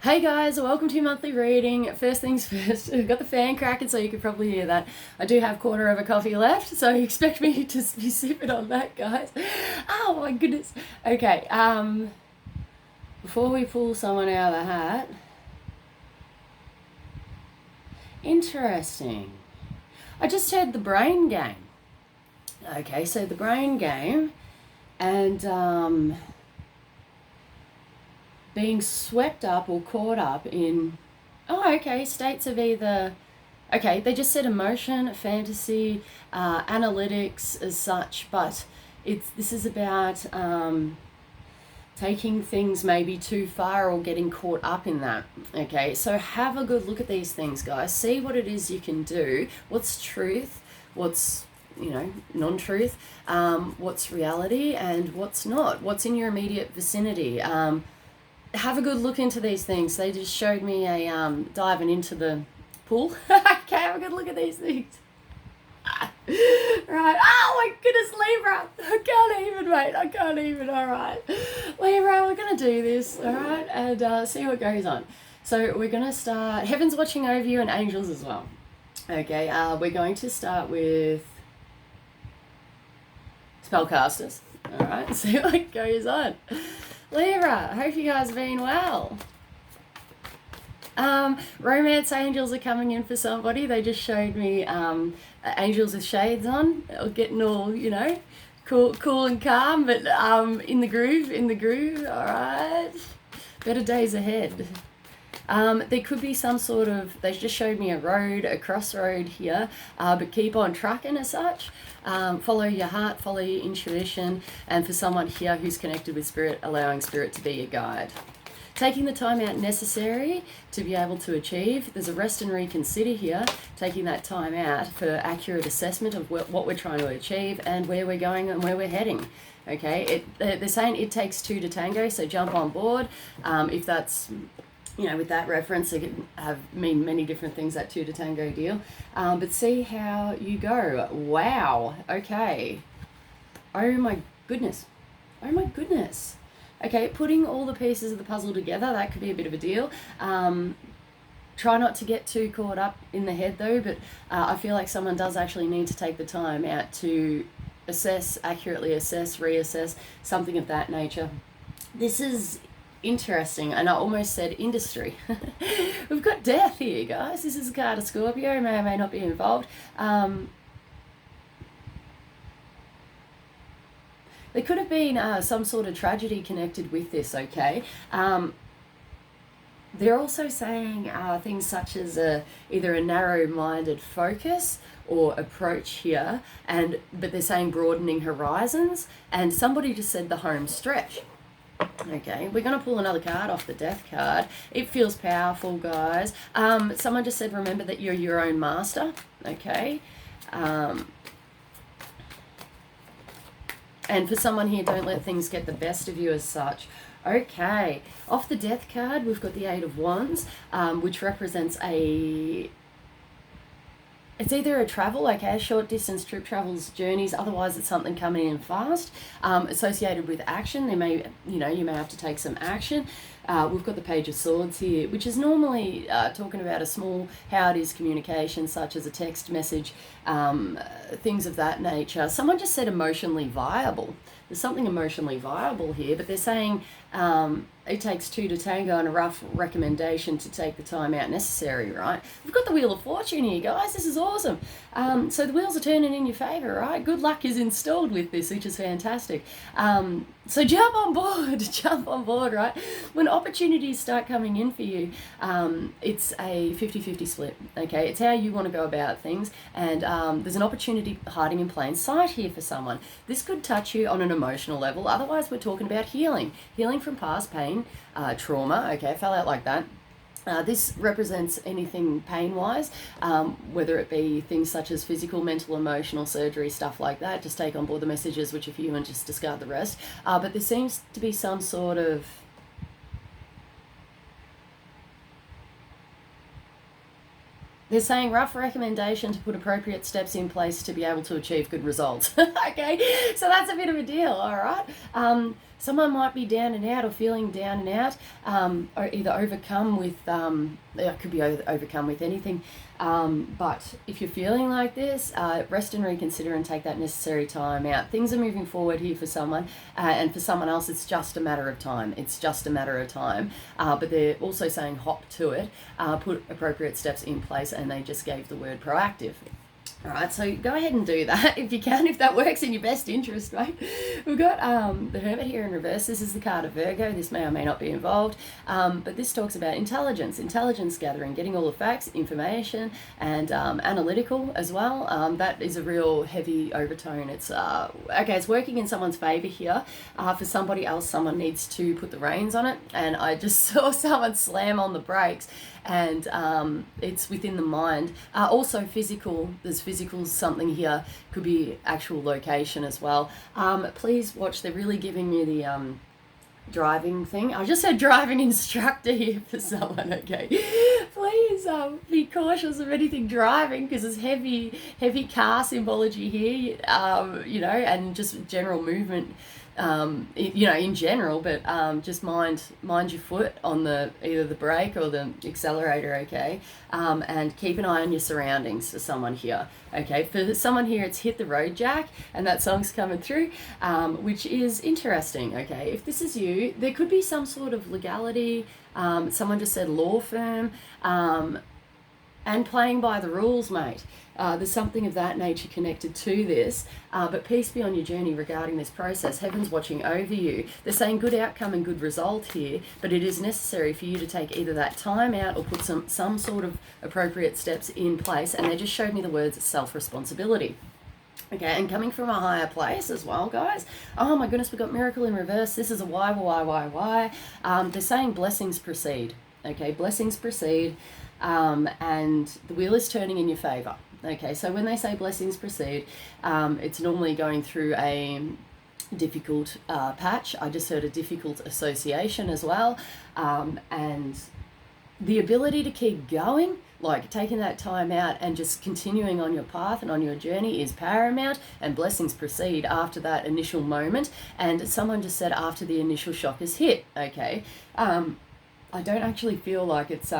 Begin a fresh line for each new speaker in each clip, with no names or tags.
Hey guys, welcome to your monthly reading. First things first, I've got the fan cracking so you can probably hear that. I do have a quarter of a coffee left, so expect me to be sipping on that, guys. Oh my goodness. Okay, before we pull someone out of the hat, interesting. I just heard the brain game. Okay, so the brain game and being swept up or caught up in, states of either, they just said emotion, fantasy, analytics as such, but this is about taking things maybe too far or getting caught up in that. Okay, so have a good look at these things, guys. See what it is you can do. What's truth? What's non-truth? What's reality and what's not? What's in your immediate vicinity? Have a good look into these things. They just showed me a diving into the pool. Okay, have a good look at these things. Right. Oh my goodness, Libra. I can't even, mate. I can't even. All right. Libra, we're going to do this. All right. And see what goes on. So we're going to start. Heaven's watching over you and angels as well. Okay. We're going to start with spellcasters. All right. See what goes on. Libra, hope you guys are being well. Romance angels are coming in for somebody. They just showed me angels with shades on, getting all, cool and calm, but in the groove, all right. Better days ahead. There could be some sort of, they just showed me a crossroad here, but keep on trucking as such. Follow your heart, follow your intuition, and for someone here who's connected with spirit, allowing spirit to be your guide. Taking the time out necessary to be able to achieve. There's a rest and reconsider here, taking that time out for accurate assessment of what we're trying to achieve and where we're going and where we're heading. Okay, they're saying it takes two to tango, so jump on board. If that's, with that reference, it can mean many different things, that two to tango deal. But see how you go. Wow. Okay. Oh my goodness. Okay, putting all the pieces of the puzzle together, that could be a bit of a deal. Try not to get too caught up in the head though, but I feel like someone does actually need to take the time out to accurately assess, reassess, something of that nature. This is interesting, and I almost said industry. We've got death here, guys. This is a card of Scorpio, may or may not be involved. There could have been some sort of tragedy connected with this, okay? They're also saying things such as either a narrow-minded focus or approach here, but they're saying broadening horizons, and somebody just said the home stretch. Okay, we're going to pull another card off the death card. It feels powerful, guys. Someone just said, remember that you're your own master. Okay. And for someone here, don't let things get the best of you as such. Okay, off the death card, we've got the Eight of Wands, which represents it's either a travel, okay, short distance trip, travels, journeys, otherwise it's something coming in fast, associated with action. There may, you may have to take some action. We've got the Page of Swords here, which is normally talking about how it is communication, such as a text message, things of that nature. Someone just said emotionally viable. There's something emotionally viable here, but they're saying it takes two to tango, and a rough recommendation to take the time out necessary, right? We've got the Wheel of Fortune here, guys. This is awesome. So the wheels are turning in your favor, right? Good luck is installed with this, which is fantastic. So jump on board, right? When opportunities start coming in for you, it's a 50-50 split, okay? It's how you want to go about things, and there's an opportunity hiding in plain sight here for someone. This could touch you on an emotional level. Otherwise, we're talking about healing from past pain, trauma, okay? Fell out like that. This represents anything pain-wise, whether it be things such as physical, mental, emotional, surgery, stuff like that. Just take on board the messages which are for you and just discard the rest. But there seems to be some sort of... They're saying rough recommendation to put appropriate steps in place to be able to achieve good results. Okay, so that's a bit of a deal, all right? Someone might be down and out or feeling down and out, or either overcome with, it could be overcome with anything. But if you're feeling like this, rest and reconsider and take that necessary time out. Things are moving forward here for someone, and for someone else, it's just a matter of time. It's just a matter of time. But they're also saying hop to it, put appropriate steps in place, and they just gave the word proactive. All right, so go ahead and do that if you can, if that works in your best interest, right? We've got the Hermit here in reverse. This is the card of Virgo. This may or may not be involved, but this talks about intelligence gathering, getting all the facts, information, and analytical as well. That is a real heavy overtone. It's okay, it's working in someone's favor here. For somebody else, someone needs to put the reins on it, and I just saw someone slam on the brakes, and it's within the mind. Also physical, there's physical something here, could be actual location as well. Please watch, they're really giving me the driving thing. I just said driving instructor here for someone, okay? Please be cautious of anything driving, because there's heavy car symbology here, you know, and just general movement, you know, in general, but just mind your foot on either the brake or the accelerator, okay? And keep an eye on your surroundings for someone here, okay? For someone here, it's Hit the Road Jack, and that song's coming through, which is interesting, okay? If this is you, there could be some sort of legality, someone just said law firm, and playing by the rules, mate. There's something of that nature connected to this, but peace be on your journey regarding this process. Heaven's watching over you. They're saying good outcome and good result here, but it is necessary for you to take either that time out or put some sort of appropriate steps in place, and they just showed me the words self-responsibility. Okay, and coming from a higher place as well, guys. Oh my goodness, we've got miracle in reverse. This is a why. They're saying blessings proceed. Okay, blessings proceed, and the wheel is turning in your favor. Okay, so when they say blessings proceed, it's normally going through a difficult patch. I just heard a difficult association as well, and the ability to keep going, like taking that time out and just continuing on your path and on your journey, is paramount, and blessings proceed after that initial moment. And someone just said after the initial shock is hit, okay? I don't actually feel like it's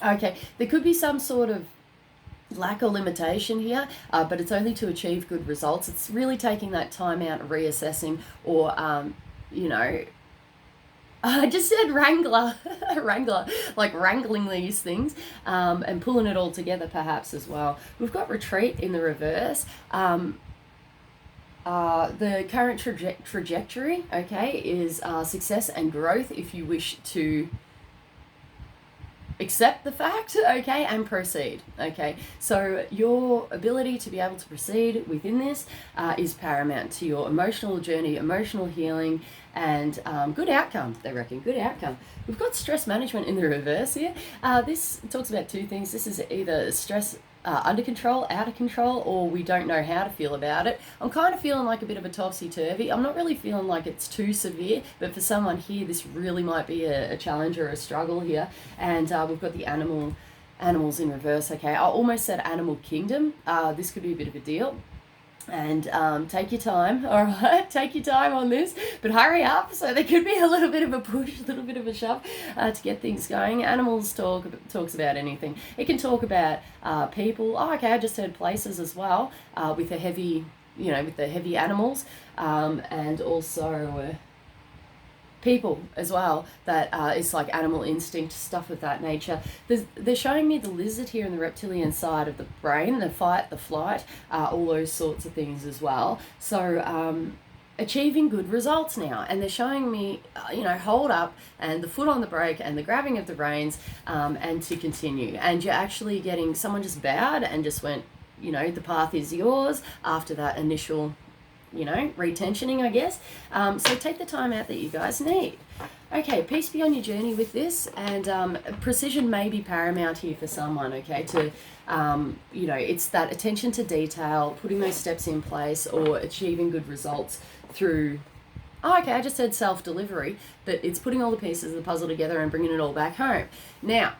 okay, there could be some sort of lack or limitation here, but it's only to achieve good results. It's really taking that time out, reassessing, or, you know, I just said wrangler, like wrangling these things, and pulling it all together perhaps as well. We've got retreat in the reverse. The current trajectory, okay, is success and growth if you wish to accept the fact, okay, and proceed, okay? So your ability to be able to proceed within this is paramount to your emotional journey, emotional healing, and good outcome, they reckon, good outcome. We've got stress management in the reverse here. This talks about two things. This is either stress under control, out of control, or we don't know how to feel about it. I'm kind of feeling like a bit of a topsy-turvy. I'm not really feeling like it's too severe, but for someone here, this really might be a challenge or a struggle here. And we've got the animals in reverse, okay? I almost said animal kingdom. This could be a bit of a deal. And take your time, all right? Take your time on this, but hurry up. So there could be a little bit of a push, a little bit of a shove to get things going. Animals talks about anything. It can talk about people. Oh, okay, I just heard places as well with the heavy, you know, with the heavy animals, and also people as well, that is like animal instinct, stuff of that nature. They're showing me the lizard here in the reptilian side of the brain, the fight, the flight, all those sorts of things as well. So achieving good results now, and they're showing me you know, hold up and the foot on the brake and the grabbing of the reins, and to continue. And you're actually getting, someone just bowed and just went, you know, the path is yours after that initial, you know, retensioning, I guess. So take the time out that you guys need. Okay, peace be on your journey with this, and precision may be paramount here for someone, okay, to, you know, it's that attention to detail, putting those steps in place, or achieving good results through, oh, okay, I just said self-delivery, but it's putting all the pieces of the puzzle together and bringing it all back home. Now,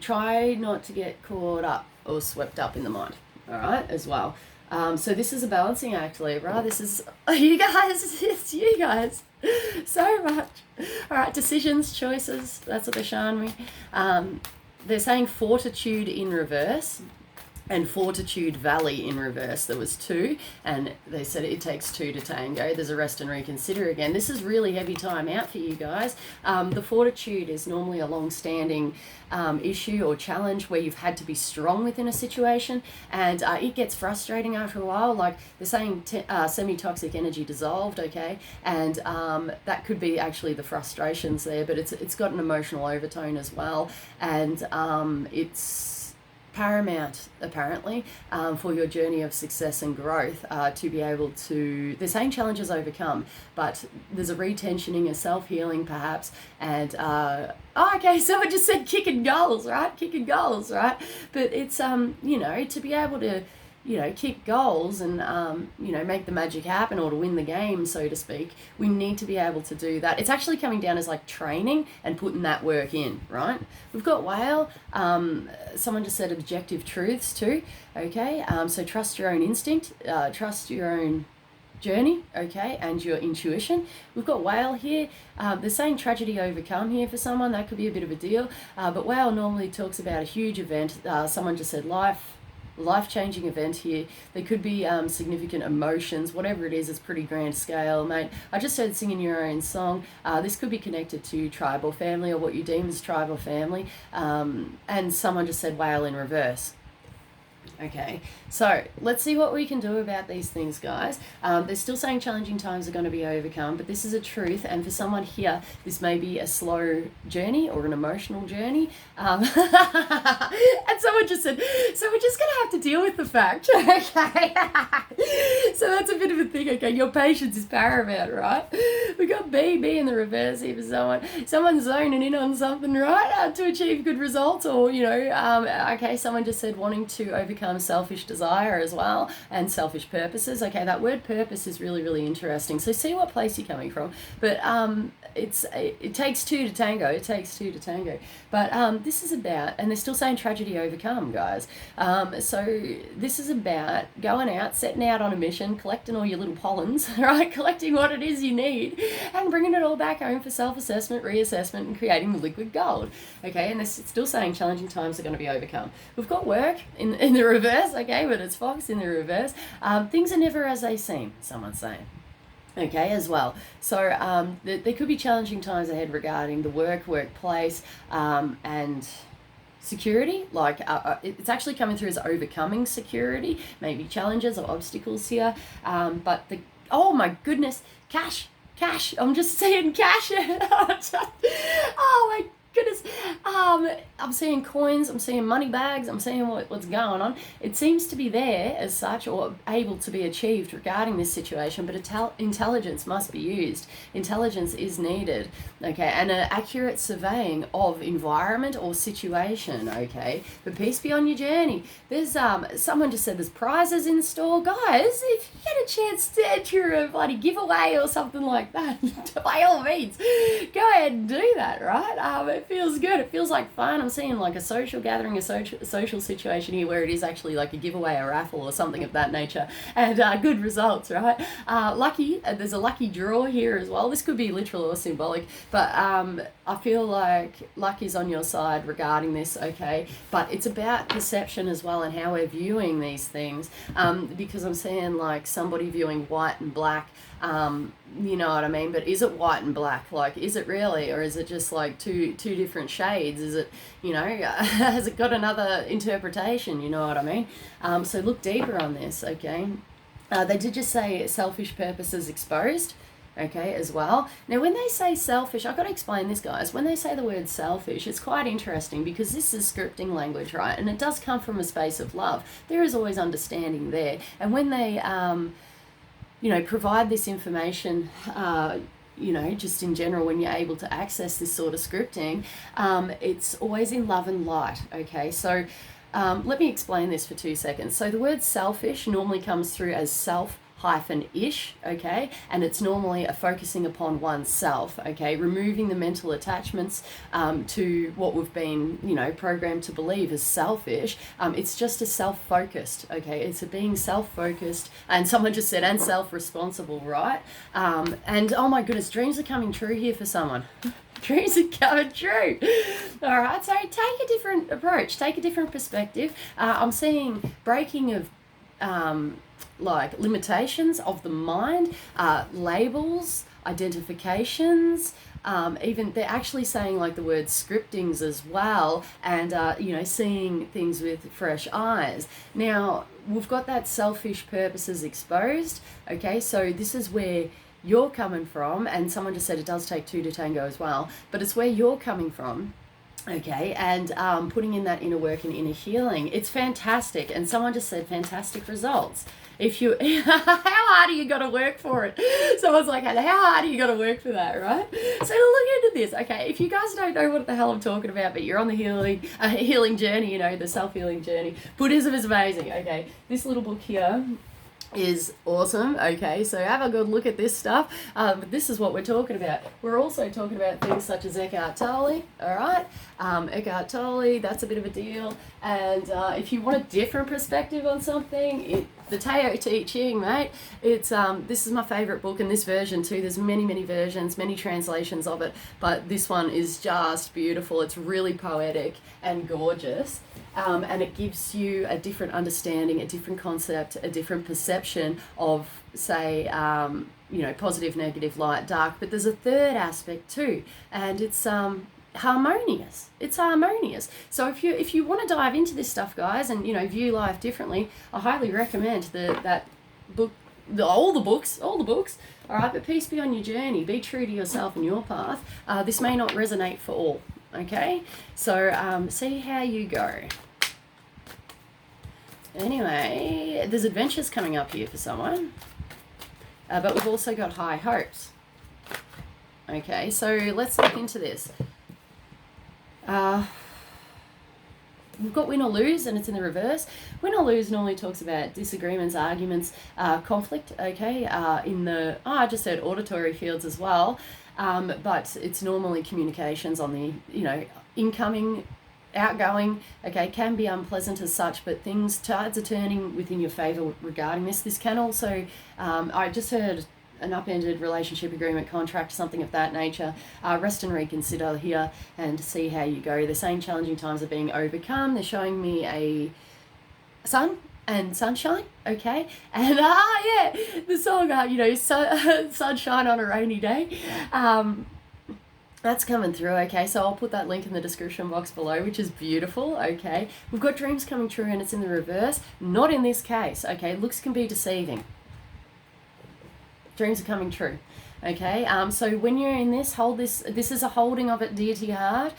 try not to get caught up or swept up in the mind, all right, as well. So this is a balancing act, Libra. This is you guys. It's you guys. So much. All right, decisions, choices. That's what they're showing me. They're saying fortitude in reverse and fortitude valley in reverse. There was two, and they said it takes two to tango. There's a rest and reconsider again. This is really heavy time out for you guys. The fortitude is normally a long-standing issue or challenge where you've had to be strong within a situation, and it gets frustrating after a while. Like they're saying semi-toxic energy dissolved, okay, and that could be actually the frustrations there, but it's got an emotional overtone as well, and it's paramount apparently for your journey of success and growth to be able to, they're saying challenges overcome, but there's a retensioning, a self-healing perhaps, and okay, someone just said kicking goals, right? Kicking goals, right? But it's you know, to be able to, you know, kick goals and you know, make the magic happen, or to win the game, so to speak, we need to be able to do that. It's actually coming down as like training and putting that work in, right? We've got whale. Someone just said objective truths too, okay? So trust your own instinct, trust your own journey, okay, and your intuition. We've got whale here. They're saying tragedy overcome here for someone. That could be a bit of a deal, but whale normally talks about a huge event. Someone just said life-changing event here. There could be significant emotions, whatever it is. It's pretty grand scale, mate. I just heard singing your own song. This could be connected to tribe or family, or what you deem as tribe or family, and someone just said whale in reverse. Okay, so let's see what we can do about these things, guys. They're still saying challenging times are going to be overcome, but this is a truth, and for someone here, this may be a slow journey or an emotional journey. And someone just said, so we're just going to have to deal with the fact, okay? So that's a bit of a thing, okay? Your patience is paramount, right? We got B in the reverse here for someone. Someone's zoning in on something, right? To achieve good results, or, you know, okay, someone just said wanting to overcome selfish desire as well, and selfish purposes. Okay, that word purpose is really, really interesting. So see what place you're coming from. But it takes two to tango. It takes two to tango. But this is about, and they're still saying tragedy overcome, guys. So this is about going out, setting out on a mission, collecting all your little pollens, right? Collecting what it is you need, and bringing it all back home for self-assessment, reassessment, and creating the liquid gold. Okay, and they're still saying challenging times are going to be overcome. We've got work in the reverse, okay, but it's Fox in the reverse. Things are never as they seem, someone's saying. Okay, as well. So there could be challenging times ahead regarding the workplace, and security. Like it's actually coming through as overcoming security, maybe challenges or obstacles here. But oh my goodness, cash. I'm just seeing cash. Oh my goodness. I'm seeing coins, I'm seeing money bags, I'm seeing what's going on. It seems to be there as such, or able to be achieved regarding this situation, but intelligence must be used. Intelligence is needed, okay, and an accurate surveying of environment or situation, okay. But peace be on your journey. There's someone just said there's prizes in store. Guys, if you get a chance to enter a bloody giveaway or something like that, by all means, go ahead and do that, right? It feels good. It feels like fun. I'm seeing like a social gathering, a social situation here where it is actually like a giveaway, a raffle or something of that nature, and good results, right? Lucky, there's a lucky draw here as well. This could be literal or symbolic, but I feel like luck is on your side regarding this, okay? But it's about perception as well, and how we're viewing these things, because I'm seeing like somebody viewing white and black, you know what I mean? But is it white and black? Like, is it really, or is it just like two different shades? Is it, you know, has it got another interpretation? You know what I mean? So look deeper on this, okay? They did just say selfish purposes exposed, okay, as well. Now, when they say selfish, I've got to explain this, guys. When they say the word selfish, it's quite interesting because this is scripting language, right? And it does come from a space of love. There is always understanding there. And when they you know, provide this information, you know, just in general, when you're able to access this sort of scripting, it's always in love and light, okay? So let me explain this for 2 seconds. So the word selfish normally comes through as self -ish, okay, and it's normally a focusing upon oneself, okay, removing the mental attachments to what we've been, you know, programmed to believe is selfish. It's just a self-focused, okay, it's a being self-focused, and someone just said, and self-responsible, right? And oh my goodness, dreams are coming true here for someone. Dreams are coming true. All right, so take a different approach, take a different perspective. I'm seeing breaking of like limitations of the mind, labels, identifications, even they're actually saying like the word scriptings as well, and you know, seeing things with fresh eyes. Now we've got that selfish purposes exposed, okay, so this is where you're coming from, and someone just said it does take two to tango as well, but it's where you're coming from, okay, and putting in that inner work and inner healing. It's fantastic, and someone just said fantastic results. If you, how hard are you got to work for it? Someone's like, how hard are you got to work for that, right? So look into this, okay? If you guys don't know what the hell I'm talking about, but you're on the healing journey, you know, the self-healing journey, Buddhism is amazing, okay? This little book here is awesome, okay, so have a good look at this stuff, but this is what we're talking about. We're also talking about things such as Eckhart Tolle, all right, Eckhart Tolle, that's a bit of a deal, and if you want a different perspective on something, the Tao Te Ching, mate, it's this is my favourite book, and this version too, there's many versions, many translations of it, but this one is just beautiful. It's really poetic and gorgeous. And it gives you a different understanding, a different concept, a different perception of, say, you know, positive, negative, light, dark. But there's a third aspect too, and it's harmonious. It's harmonious. So if you want to dive into this stuff, guys, and you know, view life differently, I highly recommend that book. All the books, all right, but peace be on your journey, be true to yourself and your path. This may not resonate for all, okay, so see how you go. Anyway, there's adventures coming up here for someone, but we've also got high hopes, okay, so let's look into this. We've got win or lose, and it's in the reverse. Win or lose normally talks about disagreements, arguments, conflict, okay, in the, I just said auditory fields as well, but it's normally communications on the, you know, incoming, outgoing, okay, can be unpleasant as such, but tides are turning within your favour regarding this. This can also, I just heard an upended relationship agreement, contract, something of that nature. Rest and reconsider here and see how you go. They're saying challenging times are being overcome. They're showing me a sun and sunshine, okay, and yeah, the song, you know, sunshine on a rainy day. That's coming through, okay, so I'll put that link in the description box below, which is beautiful, okay. We've got dreams coming true, and it's in the reverse. Not in this case, okay. Looks can be deceiving. Dreams are coming true, okay. So when you're in this, hold this. This is a holding of it dear to your heart.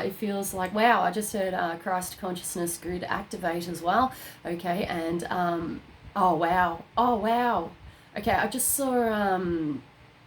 It feels like, wow, I just heard Christ consciousness grid activate as well, okay. And oh wow, okay, I just saw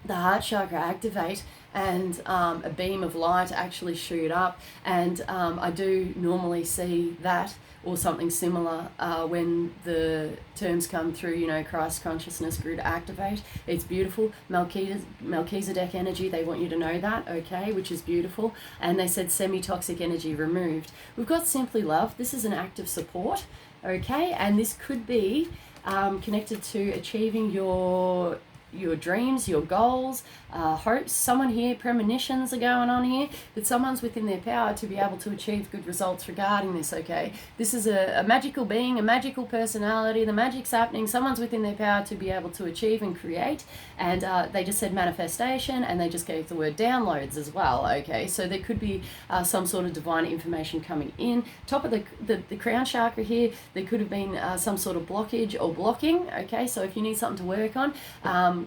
the heart chakra activate, and a beam of light actually shoot up, and I do normally see that or something similar when the terms come through, you know, Christ consciousness grid activate. It's beautiful. Melchizedek energy, they want you to know that, okay, which is beautiful. And they said semi-toxic energy removed. We've got simply love. This is an act of support, okay, and this could be connected to achieving your dreams, your goals, hopes. Someone here, premonitions are going on here, that someone's within their power to be able to achieve good results regarding this, okay? This is a magical being, a magical personality, the magic's happening, someone's within their power to be able to achieve and create, and they just said manifestation, and they just gave the word downloads as well, okay? So there could be some sort of divine information coming in. Top of the crown chakra here, there could have been some sort of blockage or blocking, okay? So if you need something to work on,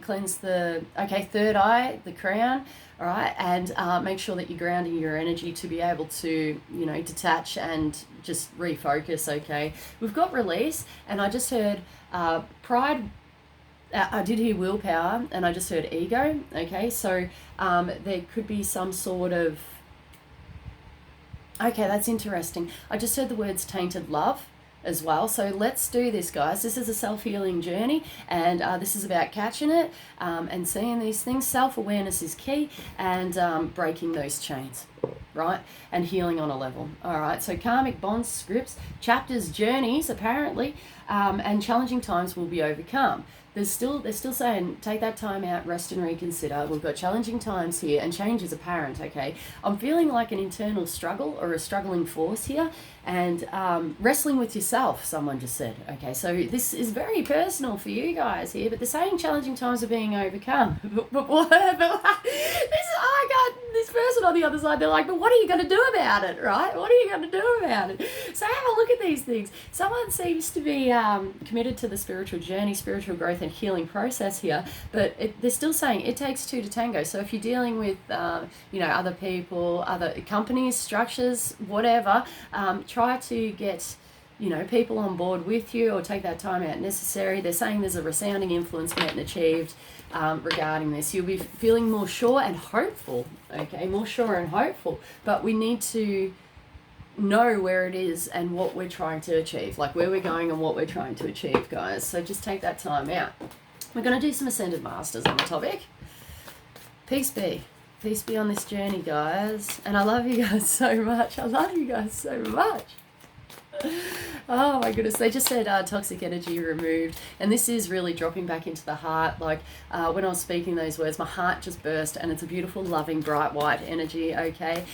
cleanse the, okay, third eye, the crown, all right, and make sure that you're grounding your energy to be able to, you know, detach and just refocus, okay. We've got release, and I just heard pride, I did hear willpower, and I just heard ego, okay, so there could be some sort of, okay, that's interesting. I just heard the words tainted love, as well. So let's do this, guys. This is a self-healing journey, and this is about catching it and seeing these things. Self-awareness is key, and breaking those chains, right? And healing on a level. All right, so karmic bonds, scripts, chapters, journeys, apparently, and challenging times will be overcome. They're still saying, take that time out, rest and reconsider. We've got challenging times here, and change is apparent, okay? I'm feeling like an internal struggle or a struggling force here, and wrestling with yourself, someone just said, okay? So this is very personal for you guys here, but they're saying challenging times are being overcome. This person on the other side, they're like, but what are you going to do about it, right? What are you going to do about it? So have a look at these things. Someone seems to be committed to the spiritual journey, spiritual growth and healing process here, but they're still saying it takes two to tango. So if you're dealing with, other people, other companies, structures, whatever, try to get people on board with you, or take that time out necessary. They're saying there's a resounding influence met and achieved regarding this. You'll be feeling more sure and hopeful, okay? More sure and hopeful. But we need to know where it is and what we're trying to achieve, like where we're going and what we're trying to achieve, guys. So just take that time out. We're going to do some Ascended Masters on the topic. Peace be. Peace be on this journey, guys. And I love you guys so much. I love you guys so much. Oh my goodness, they just said toxic energy removed, and this is really dropping back into the heart. Like when I was speaking those words, my heart just burst, and it's a beautiful, loving, bright white energy, okay?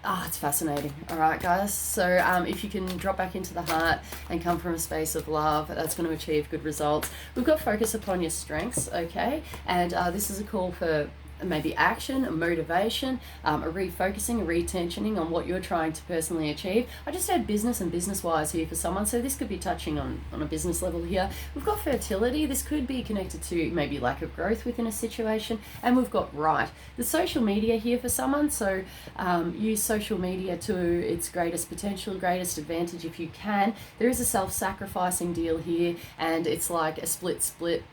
It's fascinating. All right, guys. So if you can drop back into the heart and come from a space of love, that's going to achieve good results. We've got focus upon your strengths, okay? And this is a call for maybe action, a motivation, a refocusing, a retensioning on what you're trying to personally achieve. I just had business and business-wise here for someone, so this could be touching on a business level here. We've got fertility. This could be connected to maybe lack of growth within a situation, and we've got right. The social media here for someone, so use social media to its greatest potential, greatest advantage if you can. There is a self-sacrificing deal here, and it's like a split.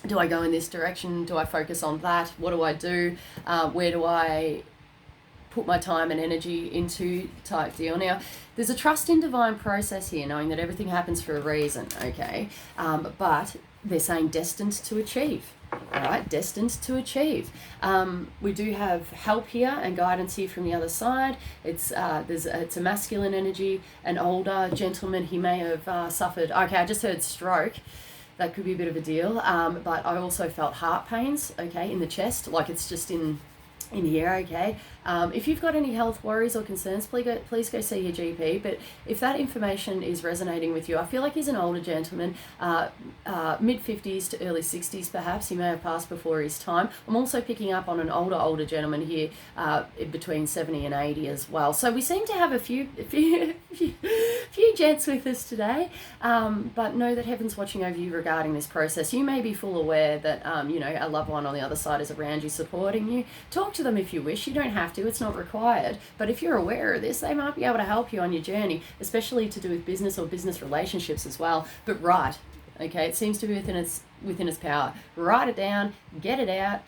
Do I go in this direction? Do I focus on that? What do I do? Where do I put my time and energy into type deal? Now, there's a trust in divine process here, knowing that everything happens for a reason, okay? But they're saying destined to achieve. All right, destined to achieve. We do have help here and guidance here from the other side. It's a masculine energy, an older gentleman. He may have suffered. Okay, I just heard stroke. That could be a bit of a deal, but I also felt heart pains, okay, in the chest, like it's just in here, okay. If you've got any health worries or concerns, please go see your GP. But if that information is resonating with you, I feel like he's an older gentleman, mid-50s to early 60s perhaps. He may have passed before his time. I'm also picking up on an older gentleman here, between 70 and 80 as well. So we seem to have a few gents with us today, but know that heaven's watching over you regarding this process. You may be full aware that a loved one on the other side is around you, supporting you. Talk to them if you wish. You don't have to, it's not required, but if you're aware of this, they might be able to help you on your journey, especially to do with business or business relationships as well. But right, okay, it seems to be within its power. Write it down, get it out,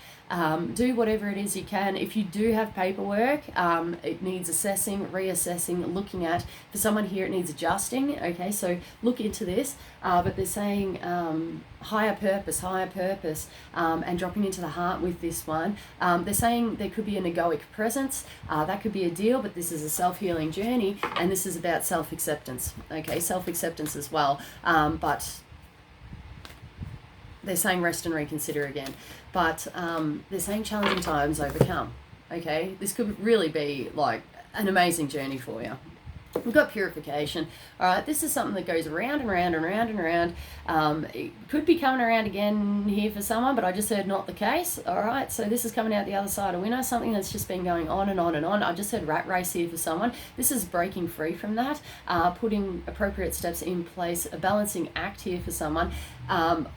do whatever it is you can. If you do have paperwork, it needs assessing, reassessing, looking at. For someone here, it needs adjusting, okay, so look into this, but they're saying higher purpose, and dropping into the heart with this one. They're saying there could be an egoic presence, that could be a deal, but this is a self-healing journey, and this is about self-acceptance, okay, self-acceptance as well, but they're saying rest and reconsider again, but they're saying challenging times overcome, okay? This could really be like an amazing journey for you. We've got purification. All right, this is something that goes around and round and round and round. It could be coming around again here for someone, but I just heard not the case. All right, so this is coming out the other side of winter, something that's just been going on and on and on. I just heard rat race here for someone. This is breaking free from that, putting appropriate steps in place, a balancing act here for someone,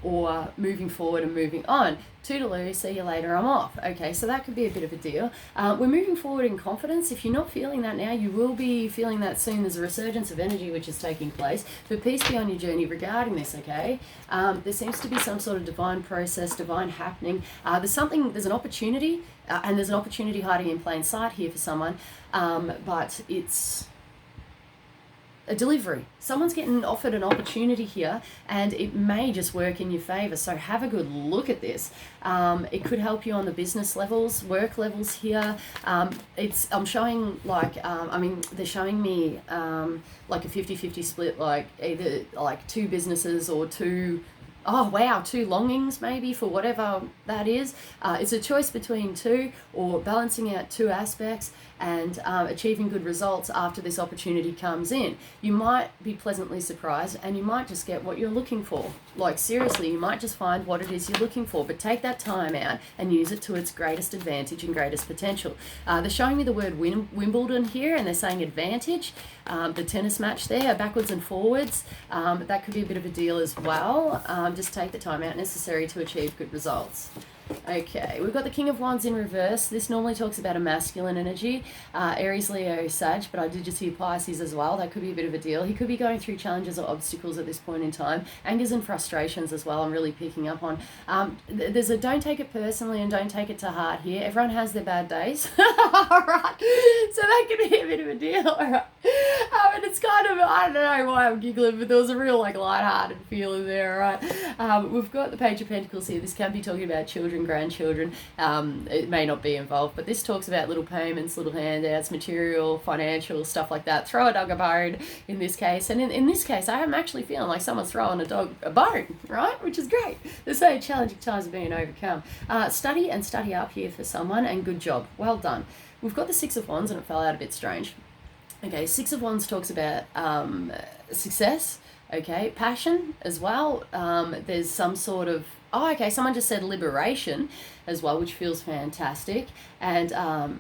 or moving forward and moving on. Toodaloo, see you later, I'm off. Okay, so that could be a bit of a deal. We're moving forward in confidence. If you're not feeling that now, you will be feeling that soon. There's a resurgence of energy which is taking place. But peace be on your journey regarding this, okay? There seems to be some sort of divine process, divine happening. There's an opportunity, and there's an opportunity hiding in plain sight here for someone, but it's a delivery. Someone's getting offered an opportunity here, and it may just work in your favor. So have a good look at this. It could help you on the business levels, work levels here. I'm showing like, they're showing me like a 50-50 split, like either like two businesses or two longings maybe for whatever that is. It's a choice between two, or balancing out two aspects and achieving good results after this opportunity comes in. You might be pleasantly surprised, and you might just get what you're looking for. Like seriously, you might just find what it is you're looking for, but take that time out and use it to its greatest advantage and greatest potential. They're showing me the word Wimbledon here, and they're saying advantage. The tennis match there, backwards and forwards, that could be a bit of a deal as well. Just take the time out necessary to achieve good results. Okay, we've got the King of Wands in reverse. This normally talks about a masculine energy, Aries, Leo, Sag, but I did just hear Pisces as well. That could be a bit of a deal. He could be going through challenges or obstacles at this point in time. Angers and frustrations as well, I'm really picking up on. There's a don't take it personally and don't take it to heart here. Everyone has their bad days. All right, so that could be a bit of a deal. All right. And it's kind of, I don't know why I'm giggling, but there was a real like lighthearted feeling there, right? We've got the Page of Pentacles here. This can be talking about children, grandchildren. It may not be involved, but this talks about little payments, little handouts, material, financial, stuff like that. Throw a dog a bone in this case. And in this case, I am actually feeling like someone's throwing a dog a bone, right? Which is great. They're saying challenging times are being overcome. Study and study up here for someone, and good job. Well done. We've got the Six of Wands, and it fell out a bit strange. Okay, Six of Wands talks about success, okay, passion as well. There's some sort of, someone just said liberation as well, which feels fantastic. And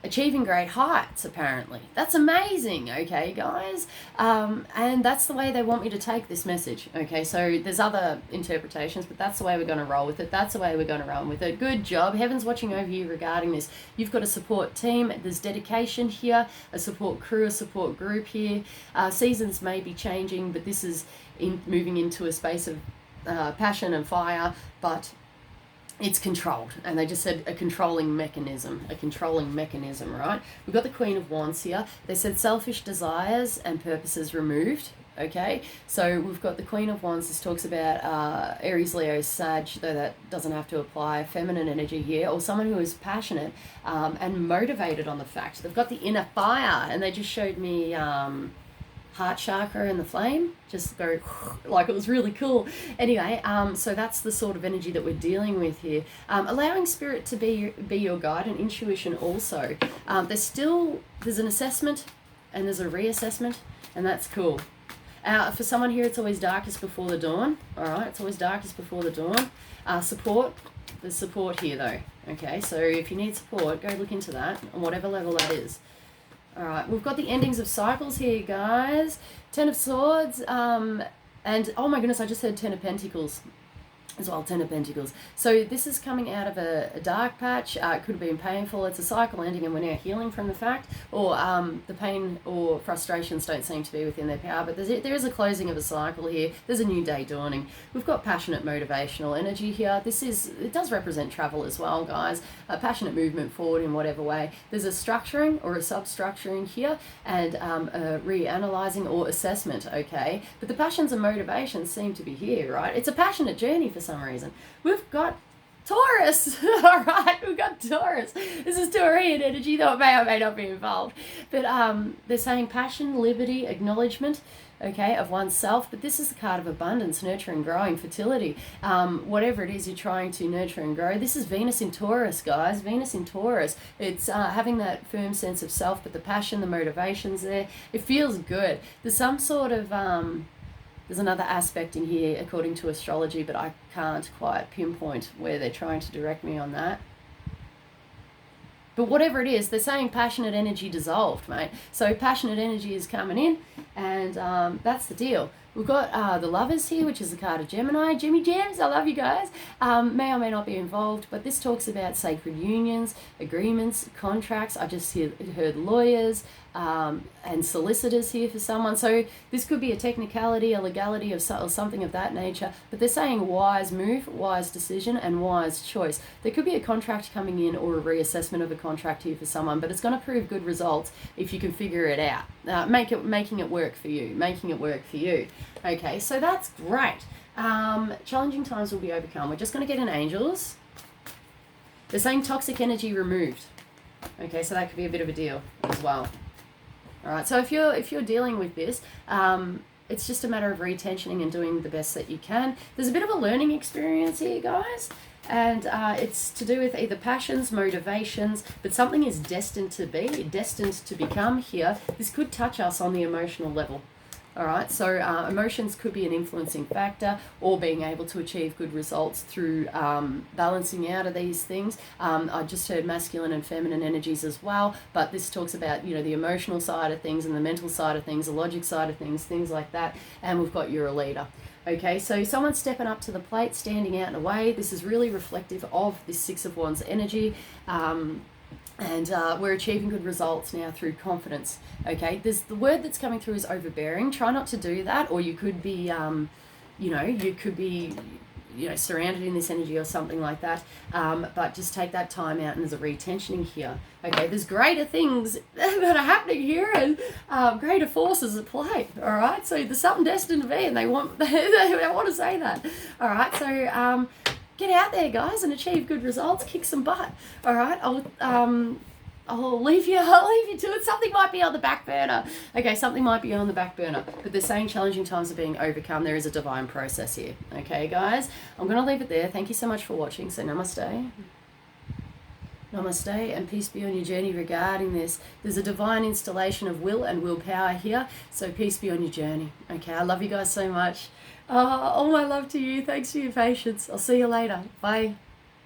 achieving great heights, apparently. That's amazing, okay, guys? And that's the way they want me to take this message, okay? So there's other interpretations, but that's the way we're going to roll with it. That's the way we're going to run with it. Good job. Heaven's watching over you regarding this. You've got a support team. There's dedication here, a support crew, a support group here. Seasons may be changing, but this is moving into a space of passion and fire, but it's controlled, and they just said a controlling mechanism, right? We've got the Queen of Wands here. They said selfish desires and purposes removed, okay? So we've got the Queen of Wands. This talks about Aries, Leo, Sag, though that doesn't have to apply, feminine energy here, or someone who is passionate and motivated on the fact. They've got the inner fire, and they just showed me heart chakra and the flame, just go like, it was really cool. Anyway, so that's the sort of energy that we're dealing with here. Allowing spirit to be your guide, and intuition also. There's an assessment and there's a reassessment, and that's cool. For someone here, it's always darkest before the dawn. All right, it's always darkest before the dawn. Support. There's support here though. Okay, so if you need support, go look into that on whatever level that is. All right, we've got the endings of cycles here, guys. 10 of Swords, and oh my goodness, I just heard 10 of Pentacles as well, 10 of Pentacles. So this is coming out of a dark patch. It could have been painful. It's a cycle ending, and we're now healing from the fact, or the pain or frustrations don't seem to be within their power, but there is a closing of a cycle here. There's a new day dawning. We've got passionate motivational energy here. It does represent travel as well, guys. A passionate movement forward in whatever way. There's a structuring or a substructuring here, and a reanalyzing or assessment, okay? But the passions and motivations seem to be here, right? It's a passionate journey for some reason. We've got Taurus. All right, we've got Taurus. This is Taurian energy, though it may or may not be involved. But they're saying passion, liberty, acknowledgement, okay, of oneself. But this is the card of abundance, nurturing, growing, fertility. Whatever it is you're trying to nurture and grow. This is Venus in Taurus, guys. Venus in Taurus. It's having that firm sense of self, but the passion, the motivations there. It feels good. There's some sort of there's another aspect in here according to astrology, but I can't quite pinpoint where they're trying to direct me on that. But whatever it is, they're saying passionate energy dissolved, mate. So passionate energy is coming in, and that's the deal. We've got the Lovers here, which is the card of Gemini. Jimmy Jams, I love you guys. May or may not be involved, but this talks about sacred unions, agreements, contracts. I just heard lawyers, and solicitors here for someone. So this could be a technicality, a legality or something of that nature, but they're saying wise move, wise decision, and wise choice. There could be a contract coming in or a reassessment of a contract here for someone, but it's going to prove good results if you can figure it out. Making it work for you. Okay, so that's great. Challenging times will be overcome. We're just going to get an angels. They're saying toxic energy removed. Okay, so that could be a bit of a deal as well. All right, so if you're dealing with this, it's just a matter of retensioning and doing the best that you can. There's a bit of a learning experience here, guys, and it's to do with either passions, motivations, but something is destined to become here. This could touch us on the emotional level. All right, so emotions could be an influencing factor, or being able to achieve good results through balancing out of these things. I just heard masculine and feminine energies as well, but this talks about, the emotional side of things and the mental side of things, the logic side of things, things like that. And we've got you're a leader. Okay, so someone's stepping up to the plate, standing out in a way. This is really reflective of this Six of Wands energy. And we're achieving good results now through confidence. Okay, the word that's coming through is overbearing. Try not to do that, or you could be, surrounded in this energy or something like that. But just take that time out, and there's a retensioning here. Okay, there's greater things that are happening here, and greater forces at play. All right, so there's something destined to be, and they want to say that. All right, so. Get out there, guys, and achieve good results. Kick some butt. All right, I'll leave you to it. Something might be on the back burner. Okay, something might be on the back burner, but they're saying challenging times are being overcome. There is a divine process here. Okay, guys, I'm going to leave it there. Thank you so much for watching. So namaste. Namaste, and peace be on your journey regarding this. There's a divine installation of will and willpower here, so peace be on your journey. Okay, I love you guys so much. All my love to you. Thanks for your patience. I'll see you later. Bye.